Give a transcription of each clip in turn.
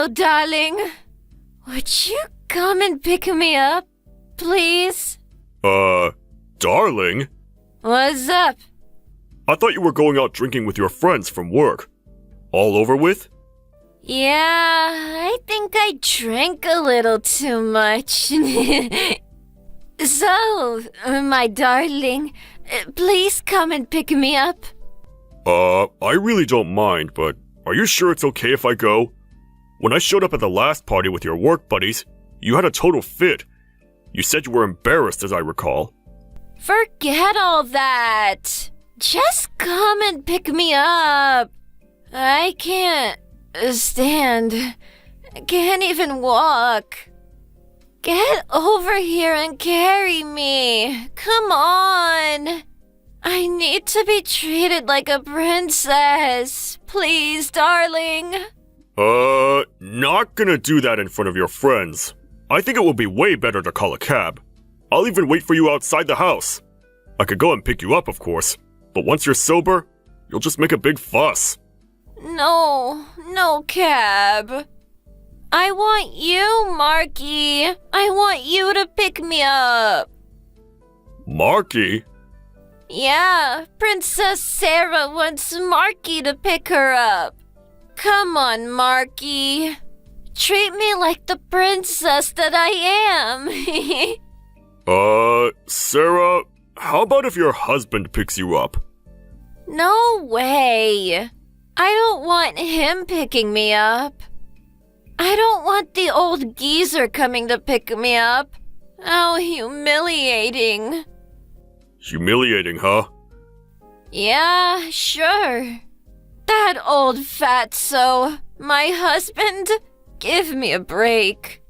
Hello, darling. Would you come and pick me up, please? Darling? What's up? I thought you were going out drinking with your friends from work. All over with? Yeah, I think I drank a little too much. So, my darling, please come and pick me up. I really don't mind, but are you sure it's okay if I go? When I showed up at the last party with your work buddies, you had a total fit. You said you were embarrassed, as I recall. Forget all that. Just come and pick me up. I can't stand. Can't even walk. Get over here and carry me. Come on. I need to be treated like a princess. Please, darling. Not gonna do that in front of your friends. I think it would be way better to call a cab. I'll even wait for you outside the house. I could go and pick you up, of course, but once you're sober, you'll just make a big fuss. No cab. I want you, Marky. I want you to pick me up. Marky? Yeah, Princess Sarah wants Marky to pick her up. Come on, Marky. Treat me like the princess that I am. Sarah, how about if your husband picks you up? No way. I don't want him picking me up. I don't want the old geezer coming to pick me up. How humiliating. Humiliating, huh? Yeah, sure. That old fatso, my husband, give me a break.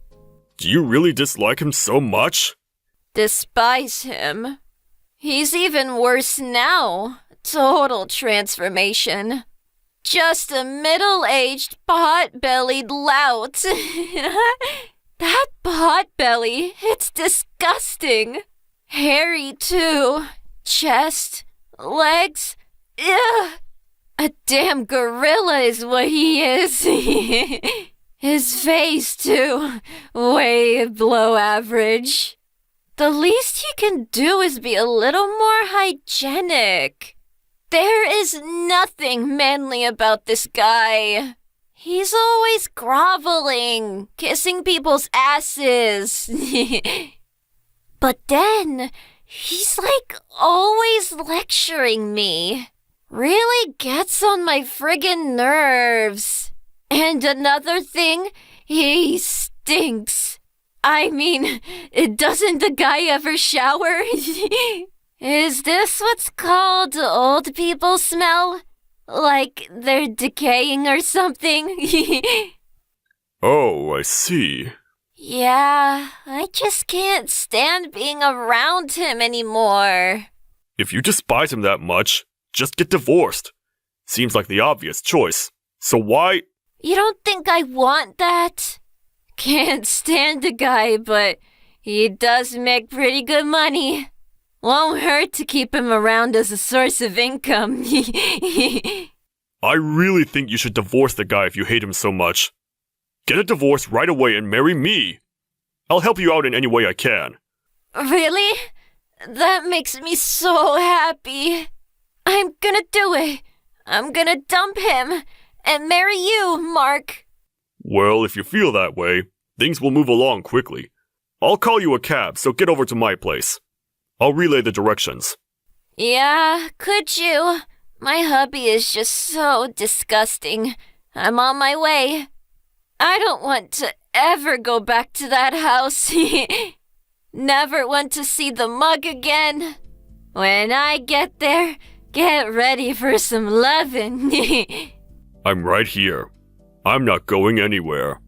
Do you really dislike him so much? Despise him. He's even worse now. Total transformation. Just a middle-aged, pot-bellied lout. That pot-belly, it's disgusting. Hairy, too. Chest, legs, ugh. A damn gorilla is what he is. His face, too. Way below average. The least he can do is be a little more hygienic. There is nothing manly about this guy. He's always groveling, kissing people's asses. But then, he's like always lecturing me. Really gets on my friggin' nerves. And another thing, he stinks. I mean, doesn't the guy ever shower? Is this what's called old people smell? Like they're decaying or something? Oh, I see. Yeah, I just can't stand being around him anymore. If you despise him that much, just get divorced. Seems like the obvious choice. So why? You don't think I want that? Can't stand the guy, but he does make pretty good money. Won't hurt to keep him around as a source of income. I really think you should divorce the guy if you hate him so much. Get a divorce right away and marry me. I'll help you out in any way I can. Really? That makes me so happy. I'm gonna do it. I'm gonna dump him and marry you, Mark. Well, if you feel that way, things will move along quickly. I'll call you a cab, so get over to my place. I'll relay the directions. Yeah, could you? My hubby is just so disgusting. I'm on my way. I don't want to ever go back to that house. Never want to see the mug again. When I get there, get ready for some lovin'. I'm right here. I'm not going anywhere.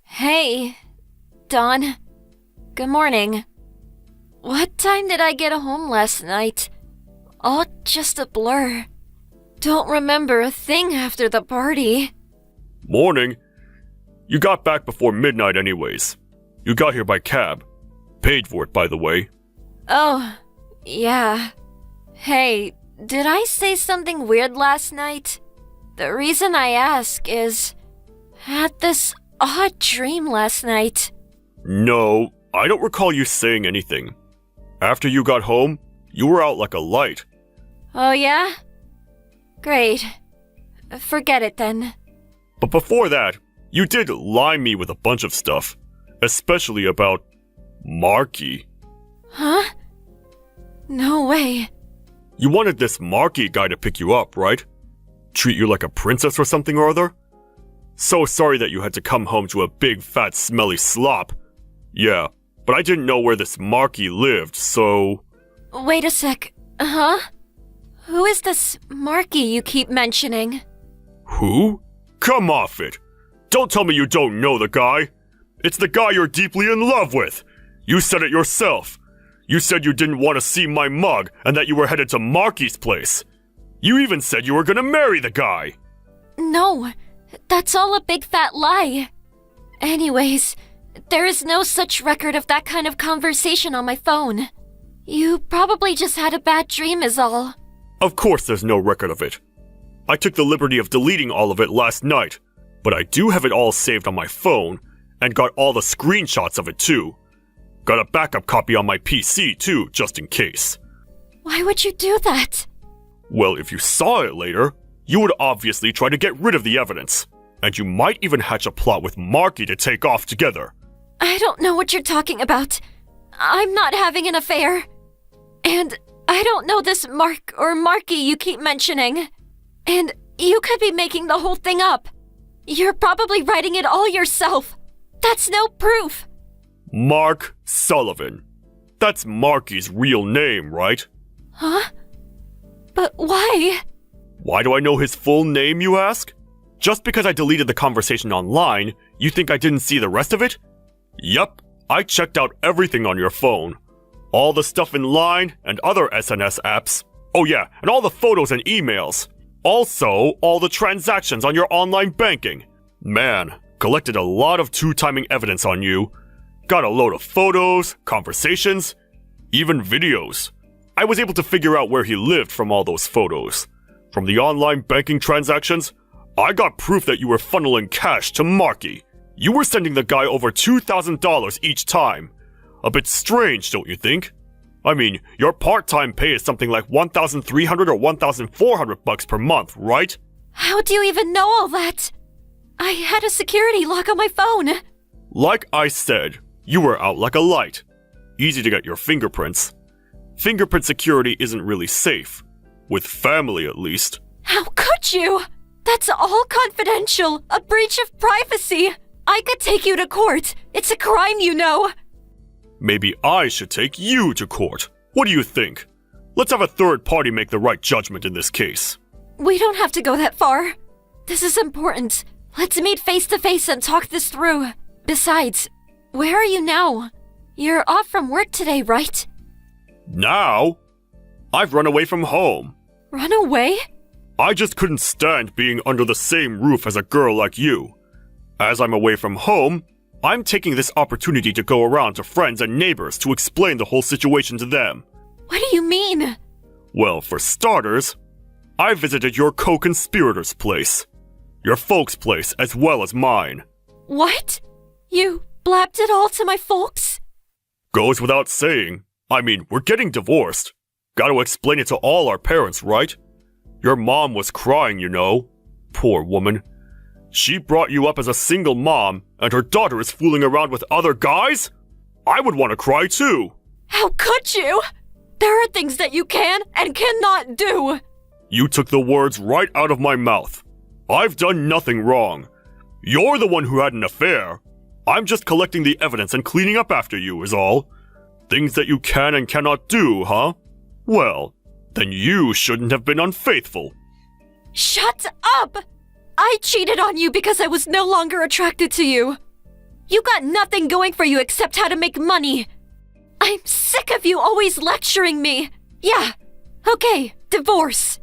Hey, Dawn. Good morning. What time did I get home last night? All just a blur. Don't remember a thing after the party. Morning. You got back before midnight anyways. You got here by cab. Paid for it, by the way. Oh, Yeah. Hey, did I say something weird last night? The reason I ask is, I had this odd dream last night. No, I don't recall you saying anything. After you got home, you were out like a light. Oh yeah? Great. Forget it then. But before that, you did lie me with a bunch of stuff. Especially about Marky. Huh? No way. You wanted this Marky guy to pick you up, right? Treat you like a princess or something or other? So sorry that you had to come home to a big, fat, smelly slop. Yeah, but I didn't know where this Marky lived, so... Wait a sec. Huh? Who is this Marky you keep mentioning? Who? Come off it! Don't tell me you don't know the guy! It's the guy you're deeply in love with! You said it yourself! You said you didn't want to see my mug and that you were headed to Marky's place! You even said you were gonna marry the guy! No, that's all a big fat lie. Anyways, there is no such record of that kind of conversation on my phone. You probably just had a bad dream is all. Of course there's no record of it. I took the liberty of deleting all of it last night, but I do have it all saved on my phone, and got all the screenshots of it too. Got a backup copy on my PC too, just in case. Why would you do that? Well, if you saw it later, you would obviously try to get rid of the evidence, and you might even hatch a plot with Marky to take off together. I don't know what you're talking about. I'm not having an affair. And I don't know this Mark or Marky you keep mentioning. And you could be making the whole thing up. You're probably writing it all yourself. That's no proof. Mark Sullivan. That's Marky's real name, right? Huh? But why? Why do I know his full name, you ask? Just because I deleted the conversation online, you think I didn't see the rest of it? Yup, I checked out everything on your phone. All the stuff in Line and other SNS apps. Oh yeah, and all the photos and emails. Also, all the transactions on your online banking. Man, collected a lot of two-timing evidence on you. Got a load of photos, conversations, even videos. I was able to figure out where he lived from all those photos. From the online banking transactions, I got proof that you were funneling cash to Marky. You were sending the guy over $2,000 each time. A bit strange, don't you think? I mean, your part-time pay is something like $1,300 or $1,400 per month, right? How do you even know all that? I had a security lock on my phone. Like I said, you were out like a light. Easy to get your fingerprints. Fingerprint security isn't really safe. With family, at least. How could you? That's all confidential. A breach of privacy. I could take you to court. It's a crime, you know. Maybe I should take you to court. What do you think? Let's have a third party make the right judgment in this case. We don't have to go that far. This is important. Let's meet face to face and talk this through. Besides, where are you now? You're off from work today, right? Now? I've run away from home. Run away? I just couldn't stand being under the same roof as a girl like you. As I'm away from home, I'm taking this opportunity to go around to friends and neighbors to explain the whole situation to them. What do you mean? Well, for starters, I visited your co-conspirator's place. Your folks' place as well as mine. What? You blabbed it all to my folks? Goes without saying. I mean, we're getting divorced. Gotta explain it to all our parents, right? Your mom was crying, you know. Poor woman. She brought you up as a single mom, and her daughter is fooling around with other guys? I would want to cry too. How could you? There are things that you can and cannot do. You took the words right out of my mouth. I've done nothing wrong. You're the one who had an affair. I'm just collecting the evidence and cleaning up after you, is all. Things that you can and cannot do, huh? Well, then you shouldn't have been unfaithful. Shut up! I cheated on you because I was no longer attracted to you. You got nothing going for you except how to make money. I'm sick of you always lecturing me. Yeah, okay, divorce.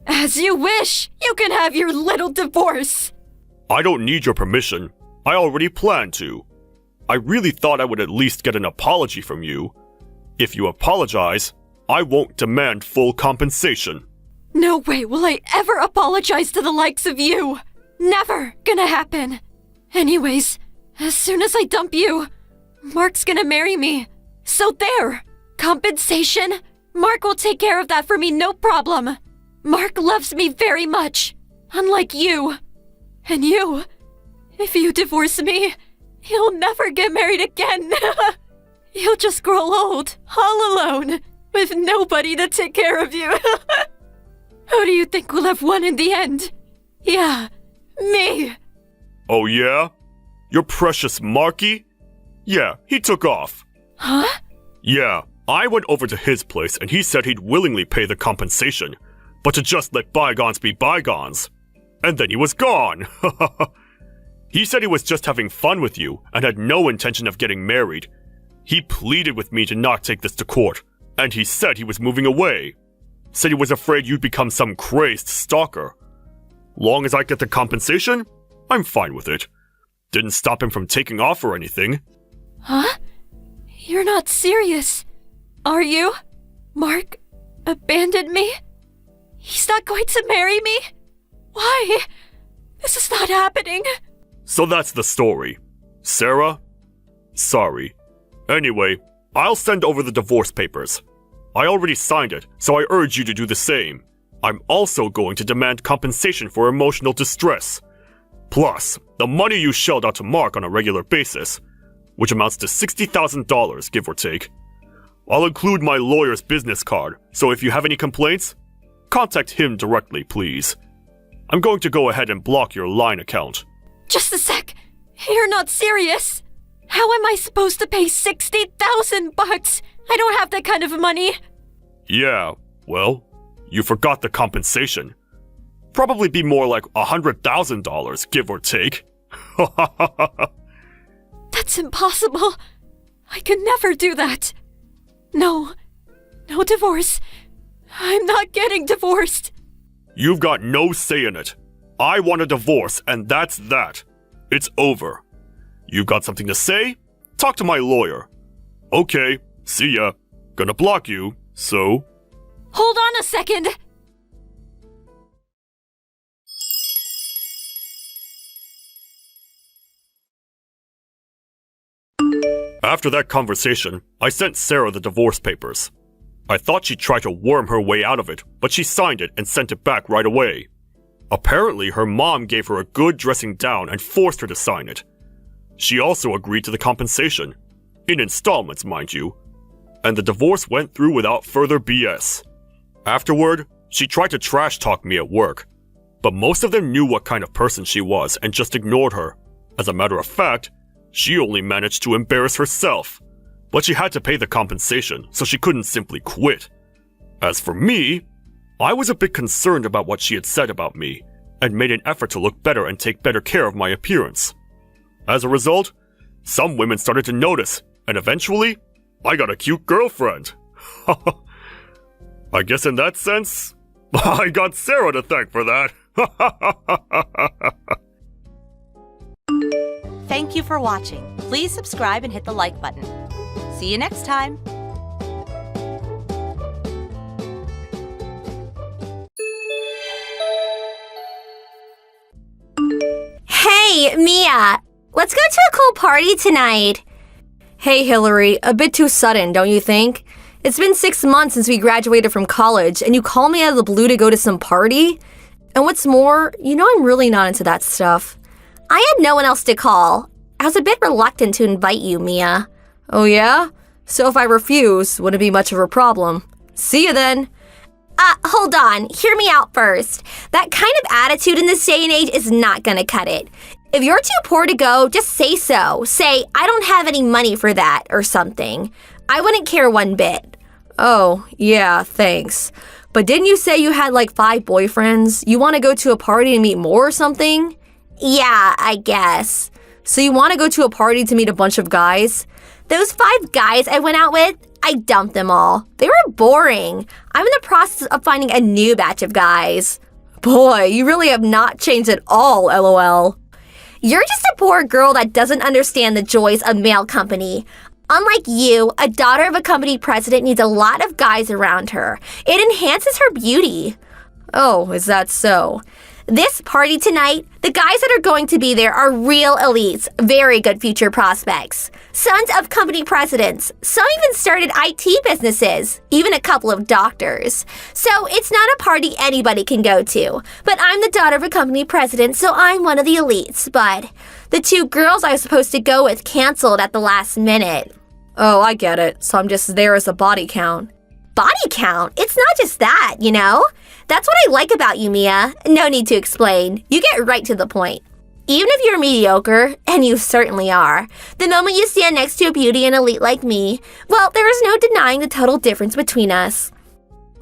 As you wish, you can have your little divorce. I don't need your permission. I already planned to. I really thought I would at least get an apology from you. If you apologize, I won't demand full compensation. No way will I ever apologize to the likes of you. Never gonna happen. Anyways, as soon as I dump you, Mark's gonna marry me. So there. Compensation? Mark will take care of that for me, no problem. Mark loves me very much. Unlike you. And you, if you divorce me, he'll never get married again. He'll just grow old, all alone, with nobody to take care of you. Who do you think will have won in the end? Yeah, me. Oh yeah? Your precious Marky? Yeah, he took off. Huh? Yeah, I went over to his place and he said he'd willingly pay the compensation, but to just let bygones be bygones. And then he was gone. He said he was just having fun with you and had no intention of getting married. He pleaded with me to not take this to court, and he said he was moving away. Said he was afraid you'd become some crazed stalker. Long as I get the compensation, I'm fine with it. Didn't stop him from taking off or anything. Huh? You're not serious, are you? Mark abandoned me? He's not going to marry me? Why? This is not happening. So that's the story. Sarah? Sorry. Anyway, I'll send over the divorce papers. I already signed it, so I urge you to do the same. I'm also going to demand compensation for emotional distress. Plus, the money you shelled out to Mark on a regular basis, which amounts to $60,000, give or take. I'll include my lawyer's business card, so if you have any complaints, contact him directly, please. I'm going to go ahead and block your Line account. Just a sec. You're not serious. How am I supposed to pay $60,000? I don't have that kind of money. Yeah, well, you forgot the compensation. Probably be more like $100,000, give or take. That's impossible. I could never do that. No divorce. I'm not getting divorced. You've got no say in it. I want a divorce, and that's that. It's over. You've got something to say? Talk to my lawyer. Okay, see ya. Gonna block you, so... Hold on a second. After that conversation, I sent Sarah the divorce papers. I thought she'd try to worm her way out of it, but she signed it and sent it back right away. Apparently, her mom gave her a good dressing down and forced her to sign it. She also agreed to the compensation. In installments, mind you. And the divorce went through without further BS. Afterward, she tried to trash talk me at work. But most of them knew what kind of person she was and just ignored her. As a matter of fact, she only managed to embarrass herself. But she had to pay the compensation, so she couldn't simply quit. As for me, I was a bit concerned about what she had said about me, and made an effort to look better and take better care of my appearance. As a result, some women started to notice, and eventually, I got a cute girlfriend. I guess in that sense, I got Sarah to thank for that. Thank you for watching. Please subscribe and hit the like button. See you next time. Hey, Mia! Let's go to a cool party tonight. Hey, Hillary, a bit too sudden, don't you think? It's been 6 months since we graduated from college, and you call me out of the blue to go to some party? And what's more, you know I'm really not into that stuff. I had no one else to call. I was a bit reluctant to invite you, Mia. Oh yeah? So if I refuse, wouldn't be much of a problem. See you then. Hold on. Hear me out first. That kind of attitude in this day and age is not gonna cut it. If you're too poor to go, just say so. Say, I don't have any money for that, or something. I wouldn't care one bit. Oh, yeah, thanks. But didn't you say you had like 5 boyfriends? You want to go to a party and meet more or something? Yeah, I guess. So you want to go to a party to meet a bunch of guys? Those 5 guys I went out with, I dumped them all. They were boring. I'm in the process of finding a new batch of guys. Boy, you really have not changed at all, LOL. You're just a poor girl that doesn't understand the joys of male company. Unlike you, a daughter of a company president needs a lot of guys around her. It enhances her beauty. Oh, is that so? This party tonight, the guys that are going to be there are real elites, very good future prospects. Sons of company presidents. Some even started IT businesses, even a couple of doctors. So it's not a party anybody can go to. But I'm the daughter of a company president, so I'm one of the elites. But the 2 girls I was supposed to go with canceled at the last minute. Oh, I get it. So I'm just there as a body count. Body count? It's not just that, you know? That's what I like about you, Mia. No need to explain. You get right to the point. Even if you're mediocre, and you certainly are, the moment you stand next to a beauty and elite like me, well, there is no denying the total difference between us.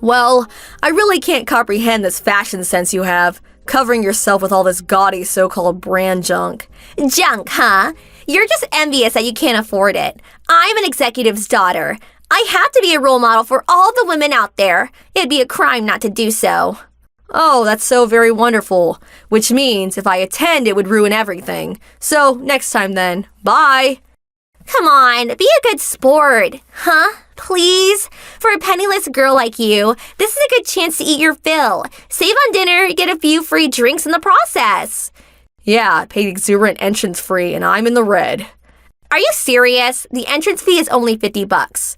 Well, I really can't comprehend this fashion sense you have, covering yourself with all this gaudy so-called brand junk. Junk, huh? You're just envious that you can't afford it. I'm an executive's daughter. I have to be a role model for all the women out there. It'd be a crime not to do so. Oh, that's so very wonderful. Which means if I attend, it would ruin everything. So, next time then. Bye. Come on, be a good sport. Huh? Please? For a penniless girl like you, this is a good chance to eat your fill. Save on dinner, get a few free drinks in the process. Yeah, paid exuberant entrance fee, and I'm in the red. Are you serious? The entrance fee is only $50.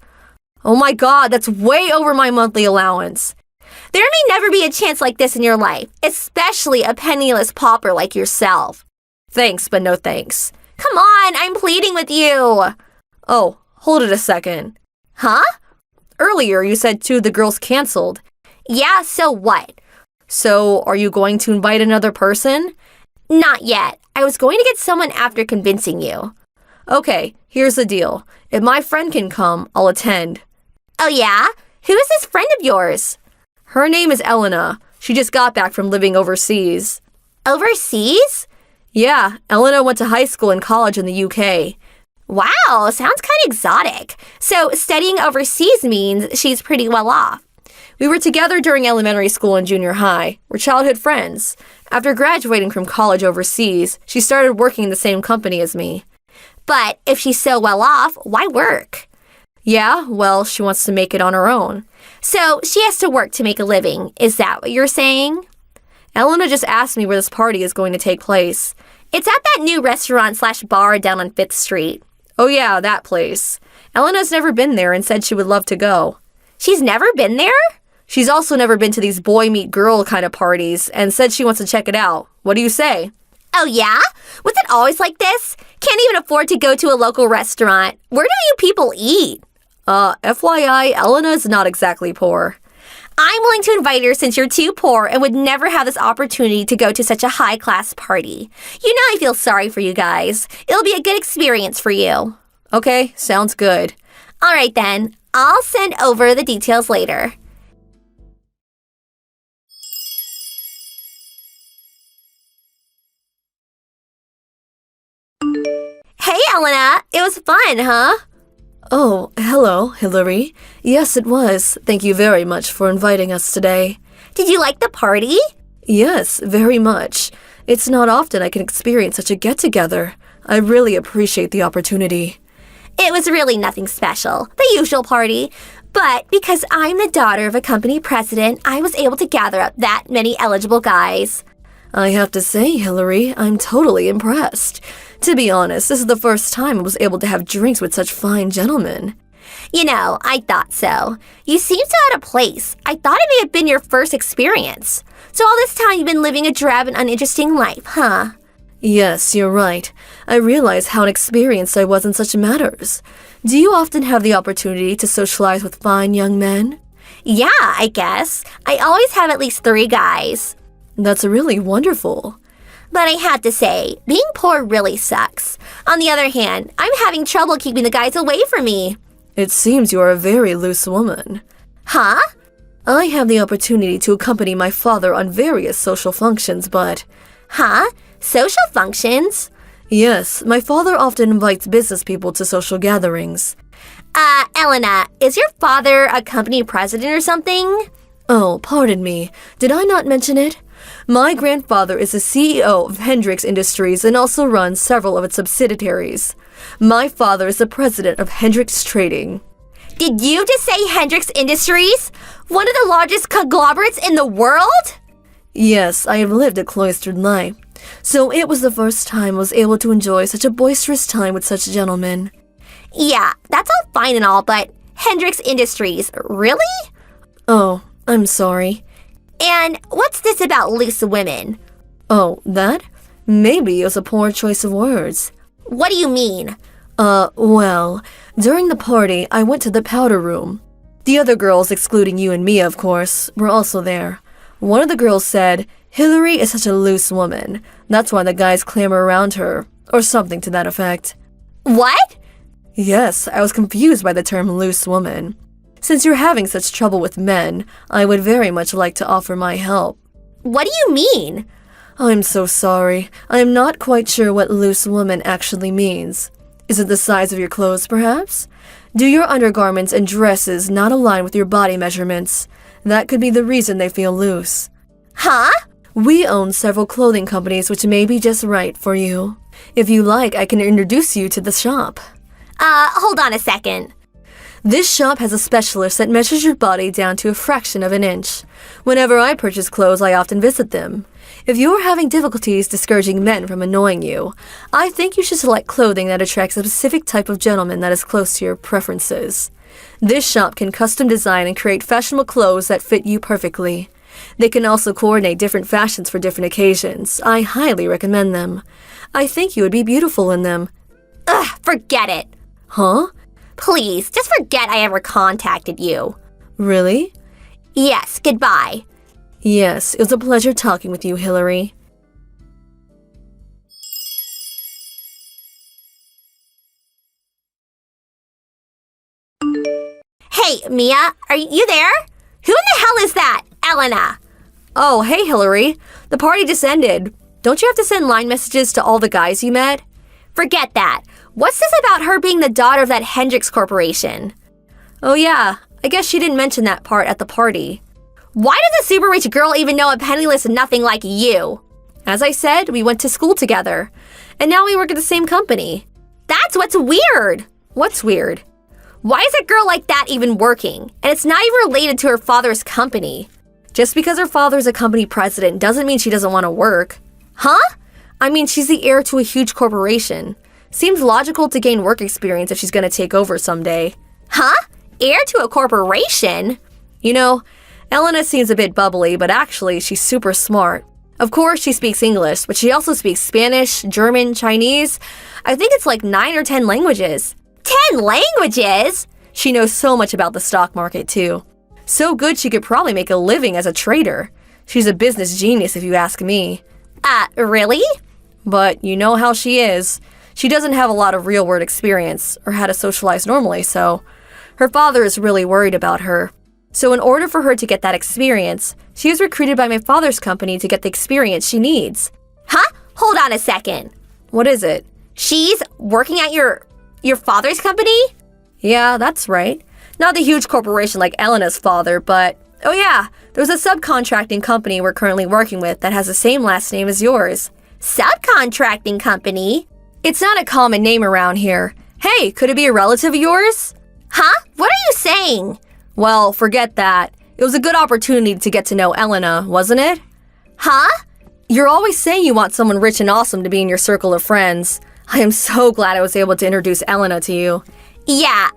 Oh my god, that's way over my monthly allowance. There may never be a chance like this in your life, especially a penniless pauper like yourself. Thanks, but no thanks. Come on, I'm pleading with you. Oh, hold it a second. Huh? Earlier you said 2 of the girls canceled. Yeah, so what? So, are you going to invite another person? Not yet. I was going to get someone after convincing you. Okay, here's the deal. If my friend can come, I'll attend. Oh yeah? Who is this friend of yours? Her name is Elena. She just got back from living overseas. Overseas? Yeah, Elena went to high school and college in the UK. Wow, sounds kind of exotic. So studying overseas means she's pretty well off. We were together during elementary school and junior high. We're childhood friends. After graduating from college overseas, she started working in the same company as me. But if she's so well off, why work? Yeah, well, she wants to make it on her own. So she has to work to make a living. Is that what you're saying? Elena just asked me where this party is going to take place. It's at that new restaurant/bar down on 5th Street. Oh yeah, that place. Elena's never been there and said she would love to go. She's never been there? She's also never been to these boy-meet-girl kind of parties and said she wants to check it out. What do you say? Oh yeah? Was it always like this? Can't even afford to go to a local restaurant. Where do you people eat? FYI, Elena's not exactly poor. I'm willing to invite her since you're too poor and would never have this opportunity to go to such a high-class party. You know I feel sorry for you guys. It'll be a good experience for you. Okay, sounds good. All right then, I'll send over the details later. Hey, Elena. It was fun, huh? Oh, hello, Hillary. Yes, it was. Thank you very much for inviting us today. Did you like the party? Yes, very much. It's not often I can experience such a get-together. I really appreciate the opportunity. It was really nothing special, the usual party. But because I'm the daughter of a company president, I was able to gather up that many eligible guys. I have to say, Hillary, I'm totally impressed. To be honest, this is the first time I was able to have drinks with such fine gentlemen. You know, I thought so. You seem so out of place. I thought it may have been your first experience. So all this time you've been living a drab and uninteresting life, huh? Yes, you're right. I realize how inexperienced I was in such matters. Do you often have the opportunity to socialize with fine young men? Yeah, I guess. I always have at least 3 guys. That's really wonderful. But I have to say, being poor really sucks. On the other hand, I'm having trouble keeping the guys away from me. It seems you are a very loose woman. Huh? I have the opportunity to accompany my father on various social functions, but... Huh? Social functions? Yes, my father often invites business people to social gatherings. Elena, is your father a company president or something? Oh, pardon me. Did I not mention it? My grandfather is the CEO of Hendrix Industries and also runs several of its subsidiaries. My father is the president of Hendrix Trading. Did you just say Hendrix Industries? One of the largest conglomerates in the world? Yes, I have lived a cloistered life, so it was the first time I was able to enjoy such a boisterous time with such gentlemen. Yeah, that's all fine and all, but Hendrix Industries, really? Oh, I'm sorry. And what's this about loose women? Oh, that? Maybe it was a poor choice of words. What do you mean? Well, during the party, I went to the powder room. The other girls, excluding you and Mia, of course, were also there. One of the girls said, Hillary is such a loose woman. That's why the guys clamor around her, or something to that effect. What? Yes, I was confused by the term loose woman. Since you're having such trouble with men, I would very much like to offer my help. What do you mean? I'm so sorry. I am not quite sure what loose woman actually means. Is it the size of your clothes, perhaps? Do your undergarments and dresses not align with your body measurements? That could be the reason they feel loose. Huh? We own several clothing companies which may be just right for you. If you like, I can introduce you to the shop. Hold on a second. This shop has a specialist that measures your body down to a fraction of an inch. Whenever I purchase clothes, I often visit them. If you're having difficulties discouraging men from annoying you, I think you should select clothing that attracts a specific type of gentleman that is close to your preferences. This shop can custom design and create fashionable clothes that fit you perfectly. They can also coordinate different fashions for different occasions. I highly recommend them. I think you would be beautiful in them. Ugh, forget it. Huh? Please, just forget I ever contacted you. Really? Yes, goodbye. Yes, it was a pleasure talking with you, Hillary. Hey, Mia, are you there? Who in the hell is that? Elena. Oh, hey, Hillary. The party just ended. Don't you have to send line messages to all the guys you met? Forget that. What's this about her being the daughter of that Hendrix Corporation? Oh yeah, I guess she didn't mention that part at the party. Why does a super rich girl even know a penniless nothing like you? As I said, we went to school together. And now we work at the same company. That's what's weird. What's weird? Why is a girl like that even working? And it's not even related to her father's company. Just because her father's a company president doesn't mean she doesn't want to work. Huh? I mean, she's the heir to a huge corporation. Seems logical to gain work experience if she's going to take over someday. Huh? Heir to a corporation? You know, Elena seems a bit bubbly, but actually she's super smart. Of course, she speaks English, but she also speaks Spanish, German, Chinese. I think it's like 9 or 10 languages. 10 languages? She knows so much about the stock market, too. So good she could probably make a living as a trader. She's a business genius if you ask me. Really? But you know how she is. She doesn't have a lot of real-world experience, or how to socialize normally, so her father is really worried about her. So in order for her to get that experience, she was recruited by my father's company to get the experience she needs. Huh? Hold on a second. What is it? She's working at your father's company? Yeah, that's right. Not the huge corporation like Elena's father, but oh yeah, there's a subcontracting company we're currently working with that has the same last name as yours. Subcontracting company? It's not a common name around here. Hey, could it be a relative of yours? Huh? What are you saying? Well, forget that. It was a good opportunity to get to know Elena, wasn't it? Huh? You're always saying you want someone rich and awesome to be in your circle of friends. I am so glad I was able to introduce Elena to you. Yeah,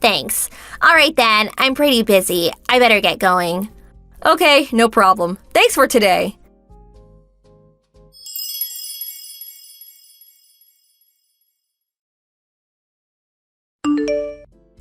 thanks. All right then, I'm pretty busy. I better get going. Okay, no problem. Thanks for today.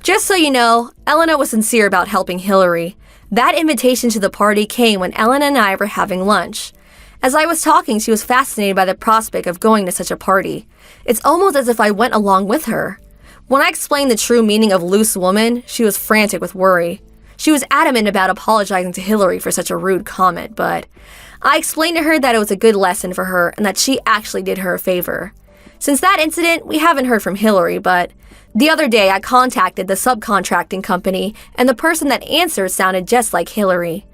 Just so you know, Elena was sincere about helping Hillary. That invitation to the party came when Elena and I were having lunch. As I was talking, she was fascinated by the prospect of going to such a party. It's almost as if I went along with her. When I explained the true meaning of loose woman, she was frantic with worry. She was adamant about apologizing to Hillary for such a rude comment, but I explained to her that it was a good lesson for her and that she actually did her a favor. Since that incident, we haven't heard from Hillary, but the other day I contacted the subcontracting company and the person that answered sounded just like Hillary.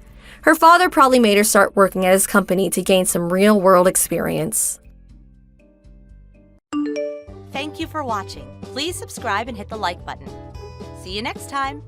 Her father probably made her start working at his company to gain some real-world experience. Thank you for watching. please subscribe and hit the like button. See you next time.